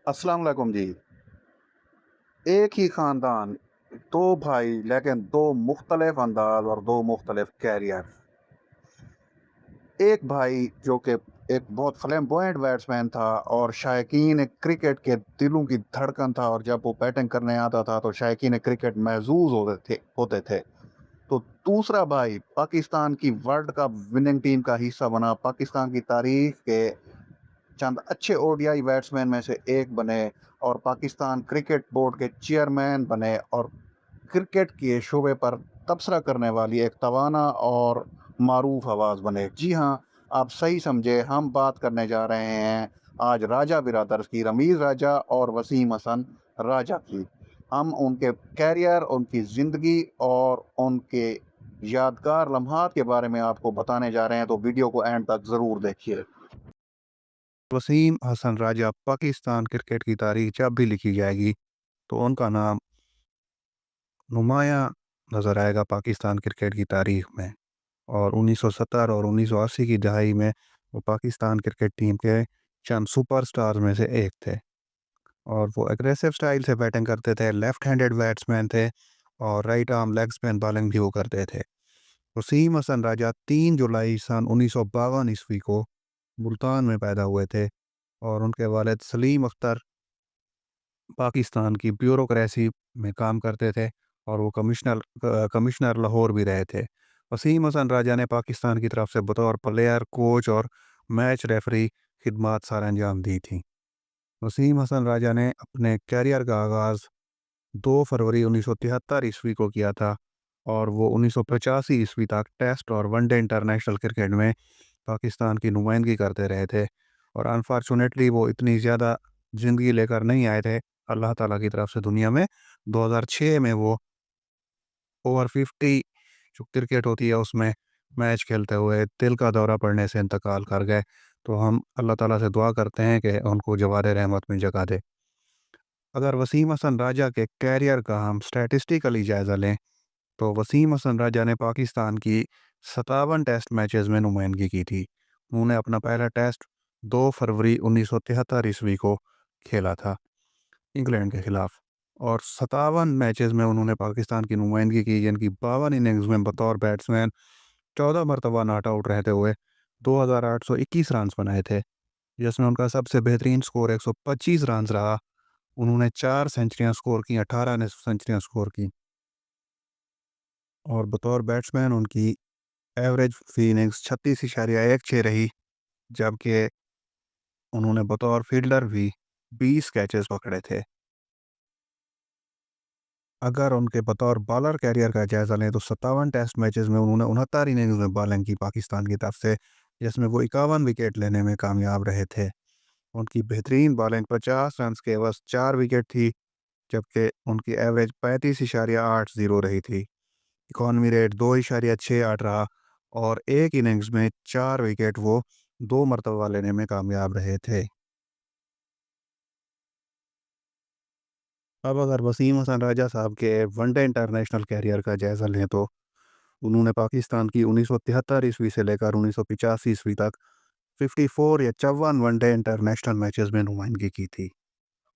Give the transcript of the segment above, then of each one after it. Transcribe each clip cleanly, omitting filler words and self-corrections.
अस्सलाम वालेकुम जी। एक ही ख़ानदान, 2 भाई लेकिन 2 मुख़्तलिफ़ अंदाज़ और 2 मुख़्तलिफ़ कैरियर। एक भाई जो कि एक बहुत फ्लैम्बॉयंट बैट्समैन था और शायकीन क्रिकेट के दिलों की धड़कन था, और जब वो बैटिंग करने आता था तो शायकीन क्रिकेट महज़ूज़ होते थे। तो दूसरा भाई पाकिस्तान की वर्ल्ड कप विनिंग टीम का हिस्सा बना, पाकिस्तान की तारीख़ के चंद अच्छे ओडीआई बैट्समैन में से एक बने और पाकिस्तान क्रिकेट बोर्ड के चेयरमैन बने, और क्रिकेट के शोबे पर तबसरा करने वाली एक तवाना और मारूफ आवाज़ बने। जी हाँ, आप सही समझे, हम बात करने जा रहे हैं आज राजा बिरादर्स की, रमीज़ राजा और वसीम हसन राजा की। हम उनके कैरियर, उनकी ज़िंदगी और उनके यादगार लम्हात के बारे में आपको बताने जा रहे हैं, तो वीडियो को एंड तक ज़रूर देखिए। वसीम हसन राजा पाकिस्तान क्रिकेट की तारीख जब भी लिखी जाएगी तो उनका नाम नुमाया नज़र आएगा पाकिस्तान क्रिकेट की तारीख में। और 1970 और 1980 की दहाई में वो पाकिस्तान क्रिकेट टीम के चंद सुपरस्टार में से एक थे, और वो एग्रेसिव स्टाइल से बैटिंग करते थे, लेफ्ट हैंडेड बैट्समैन थे और right arm leg spin bowling भी वो करते थे। वसीम हसन राजा 3 जुलाई सन 1952 ईस्वी को मुल्तान में पैदा हुए थे, और उनके वालिद सलीम अख्तर पाकिस्तान की ब्यूरोक्रेसी में काम करते थे, और वो कमिश्नर लाहौर भी रहे थे। वसीम हसन राजा ने पाकिस्तान की तरफ से बतौर प्लेयर, कोच और मैच रेफरी खिदमात सर अंजाम दी थी। वसीम हसन राजा ने अपने कैरियर का आगाज़ 2 फरवरी 1973 ईस्वी को किया था, और वो 1985 ईस्वी तक टेस्ट और वनडे इंटरनेशनल क्रिकेट में पाकिस्तान की नुमाइंदगी करते रहे थे। और अनफॉर्चुनेटली वो इतनी ज़्यादा ज़िंदगी लेकर नहीं आए थे अल्लाह ताला की तरफ से दुनिया में। 2006 में वो ओवर 50 जो क्रिकेट होती है उसमें मैच खेलते हुए दिल का दौरा पड़ने से इंतकाल कर गए। तो हम अल्लाह ताला से दुआ करते हैं कि उनको जवाद रहमत में जगह दे। अगर वसीम हसन राजा के कैरियर का हम स्टैटिस्टिकली जायज़ा लें तो वसीम हसन राजा ने पाकिस्तान की 57 टेस्ट मैचेस में नुमाइंदगी की थी। उन्होंने अपना पहला टेस्ट 2 फरवरी 1973 ईस्वी को खेला था इंग्लैंड के खिलाफ, और 57 मैचेस में उन्होंने पाकिस्तान की नुमाइंदगी की, जिनकी 52 इनिंग्स में बतौर बैट्समैन 14 मरतबा नॉट आउट रहते हुए 2821 रन बनाए थे, जिसमें उनका सबसे बेहतरीन स्कोर 125 रन रहा। उन्होंने 4 सेंचुरियां स्कोर की, 18 ने सेंचुरियां स्कोर की, और बतौर बैट्समैन उनकी एवरेज फी इनिंग्स 36.16 रही, जबकि उन्होंने बतौर फील्डर भी 20 कैचेस पकड़े थे। अगर उनके बतौर बॉलर कैरियर का जायज़ा लें तो 57 टेस्ट मैचेस में उन्होंने 69 इनिंग्स में बॉलिंग की पाकिस्तान की तरफ से, जिसमें वो 51 विकेट लेने में कामयाब रहे थे। उनकी बेहतरीन बॉलिंग 50 रन के बस 4 विकेट थी, जबकि उनकी एवरेज 35.80 रही थी। इकॉनमी रेट 2.68 रहा, और एक इनिंग्स में 4 विकेट वो 2 मरतबा लेने में कामयाब रहे थे। अब अगर वसीम हसन राजा साहब के वनडे इंटरनेशनल कैरियर का जायज़ा लें तो उन्होंने पाकिस्तान की 1973 ईस्वी से लेकर 1985 ईस्वी तक 54 या 54 वनडे इंटरनेशनल मैचेस में नुमाइंदगी की थी,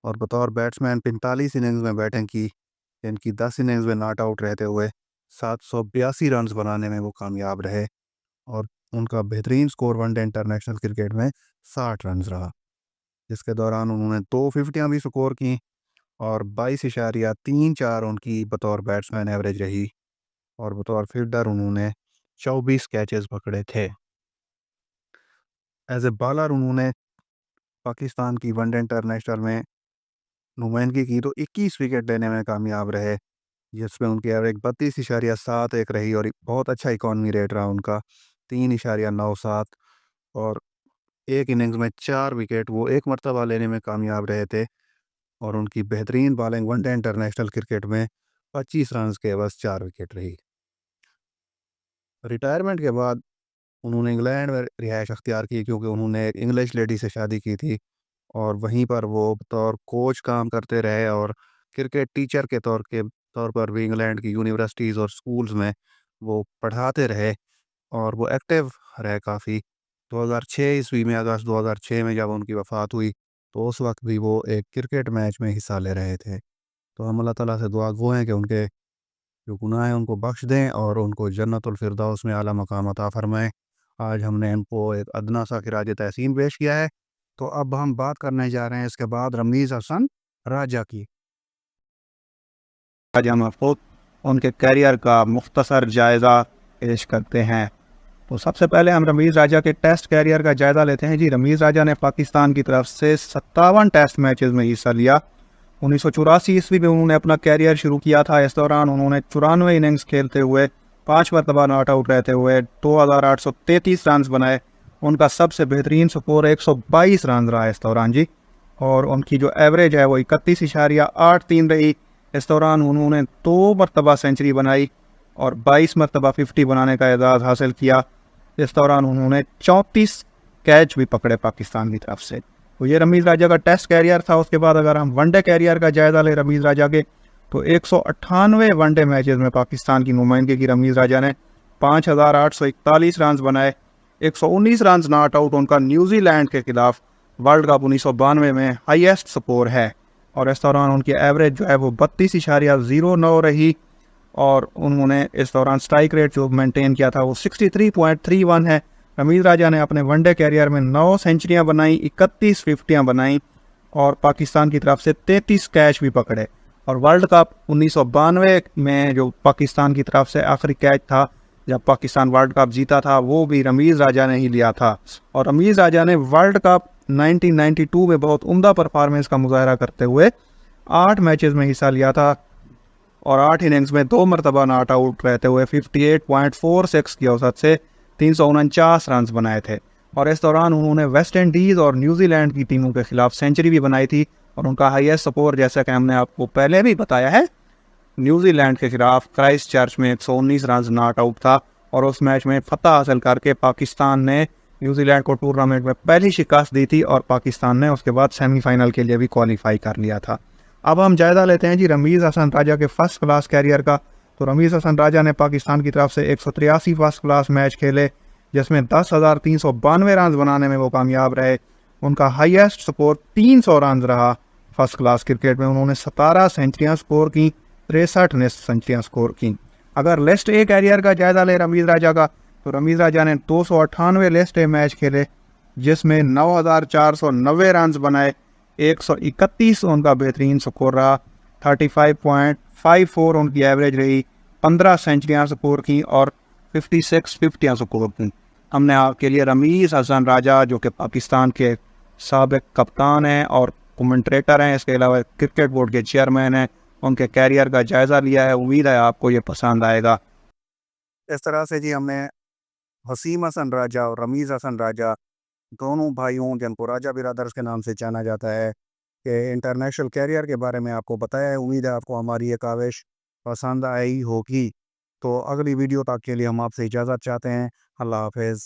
और बतौर बैट्समैन 45 इनिंग्स में बैटिंग की, इनकी 10 इनिंग्स में नॉट आउट रहते हुए 782 रन्स बनाने में वो कामयाब रहे, और उनका बेहतरीन स्कोर वनडे इंटरनेशनल क्रिकेट में 60 रन्स रहा, जिसके दौरान उन्होंने 2 फिफ्टियाँ भी स्कोर की, और 22.34 उनकी बतौर बैट्समैन एवरेज रही, और बतौर फील्डर उन्होंने 24 कैचेस पकड़े थे। एज ए बॉलर उन्होंने पाकिस्तान की वनडे इंटरनेशनल में नुमाइंदगी की तो 21 विकेट लेने में कामयाब रहे, जिसमें उनकी एवरेज 32.71 रही, और एक बहुत अच्छा इकॉनमी रेट रहा उनका 3.97, और एक इनिंग्स में 4 विकेट वो एक मरतबा लेने में कामयाब रहे थे, और उनकी बेहतरीन बॉलिंग वनडे इंटरनेशनल क्रिकेट में 25 रन के बस 4 विकेट रही। रिटायरमेंट के बाद उन्होंने इंग्लैंड में रिहाइश अख्तियार की, क्योंकि उन्होंने एक इंग्लिश लेडी से शादी की थी, और वहीं पर वो बतौर कोच काम करते रहे, और क्रिकेट टीचर के तौर पर भी इंग्लैंड की यूनिवर्सिटीज़ और स्कूल्स में वो पढ़ाते रहे, और वो एक्टिव रहे काफ़ी। 2006 ईस्वी में, अगस्त 2006 में जब उनकी वफ़ात हुई तो उस वक्त भी वो एक क्रिकेट मैच में हिस्सा ले रहे थे। तो हम अल्लाह ताला से दुआ गो हैं कि उनके जो गुनाह हैं उनको बख्श दें और उनको जन्नतुल फिरदौस में आला मकाम अता फ़रमाएँ। आज हमने इनको एक अदना सा खिराज तहसीन पेश किया है। तो अब हम बात करने जा रहे हैं इसके बाद रमीज़ हसन राजा की। आज हम आपको उनके करियर का मुख्तसर जायज़ा पेश करते हैं। तो सबसे पहले हम रमीज़ राजा के टेस्ट कैरियर का जायज़ा लेते हैं जी। रमीज़ राजा ने पाकिस्तान की तरफ से 57 टेस्ट मैचेस में हिस्सा लिया। 1984 ईस्वी में उन्होंने अपना कैरियर शुरू किया था। इस दौरान उन्होंने 94 इनिंग्स खेलते हुए 5 मरतबा नॉट आउट रहते हुए 2833 रन बनाए। उनका सबसे बेहतरीन स्कोर 122 रन रहा इस दौरान जी। और उनकी जो एवरेज है वो 31.83 रही। इस दौरान उन्होंने 2 मरतबा सेंचुरी बनाई और 22 मरतबा 50 बनाने का एजाज़ हासिल किया। इस दौरान उन्होंने 34 कैच भी पकड़े पाकिस्तान की तरफ से। तो ये रमीज़ राजा का टेस्ट कैरियर था। उसके बाद अगर हम वनडे कैरियर का जायज़ा लें रमीज़ राजा के, तो 198 वनडे मैचेस में पाकिस्तान की नुमाइंदगी की रमीज़ राजा ने 5841 रन बनाए। 119 रन नॉट आउट उनका न्यूजीलैंड के खिलाफ वर्ल्ड कप 1992 में हाईएस्ट स्कोर है। और इस दौरान उनकी एवरेज जो है वो 32.09 रही। और उन्होंने इस दौरान स्ट्राइक रेट जो मेंटेन किया था वो 63.31 है। रमीज़ राजा ने अपने वनडे कैरियर में 9 सेंचुरियां बनाई, 31 फिफ्टियां बनाई और पाकिस्तान की तरफ से 33 कैच भी पकड़े। और वर्ल्ड कप 1992 में जो पाकिस्तान की तरफ से आखिरी कैच था जब पाकिस्तान वर्ल्ड कप जीता था, वो भी रमीज़ राजा ने ही लिया था। और रमीज़ राजा ने वर्ल्ड कप 1992 में बहुत उम्दा परफॉर्मेंस का मुजाहरा करते हुए 8 मैचेस में हिस्सा लिया था और 8 इनिंग्स में 2 मरतबा नॉट आउट रहते हुए 58.46 की औसत से 349 रन बनाए थे। और इस दौरान उन्होंने वेस्ट इंडीज़ और न्यूजीलैंड की टीमों के खिलाफ सेंचुरी भी बनाई थी। और उनका हाईएस्ट स्कोर, जैसा कि हमने आपको पहले भी बताया है, न्यूजीलैंड के खिलाफ क्राइस्ट चर्च में 119 रन नॉट आउट था। और उस मैच में फतह हासिल करके पाकिस्तान ने न्यूजीलैंड को टूर्नामेंट में पहली शिकस्त दी थी और पाकिस्तान ने उसके बाद सेमीफाइनल के लिए भी क्वालिफाई कर लिया था। अब हम जायज़ा लेते हैं जी रमीज़ हसन राजा के फर्स्ट क्लास कैरियर का। तो रमीज़ हसन राजा ने पाकिस्तान की तरफ से 183 फर्स्ट क्लास मैच खेले, जिसमें 10,392 रन बनाने में वो कामयाब रहे। उनका हाईएस्ट स्कोर 300 रन रहा। फर्स्ट क्लास क्रिकेट में उन्होंने 17 सेंचुरियाँ स्कोर की, 63 सेंचुरियाँ स्कोर की। अगर लिस्ट ए कैरियर का जायज़ा ले रमीज़ राजा का, तो रमीज़ राजा ने 298 लिस्ट ए मैच खेले, जिसमें 9,490 रन बनाए। 131 उनका बेहतरीन स्कोर रहा। 35.54 उनकी एवरेज रही। 15 सेंचुरियाँ स्कोर की और 56 फिफ्टियाँ स्कोर की। हमने आपके लिए रमीज़ हसन राजा, जो कि पाकिस्तान के साबिक कप्तान हैं और कमेंट्रेटर हैं, इसके अलावा क्रिकेट बोर्ड के चेयरमैन हैं, उनके कैरियर का जायज़ा लिया है। उम्मीद है आपको ये पसंद आएगा। इस तरह से जी हमने वसीम हसन राजा और रमीज़ हसन राजा, दोनों भाइयों जिनको राजा बिरादर्स के नाम से जाना जाता है, के इंटरनेशनल कैरियर के बारे में आपको बताया है। उम्मीद है आपको हमारी ये काविश पसंद आई होगी। तो अगली वीडियो तक के लिए हम आपसे इजाज़त चाहते हैं। अल्लाह हाफ़िज़।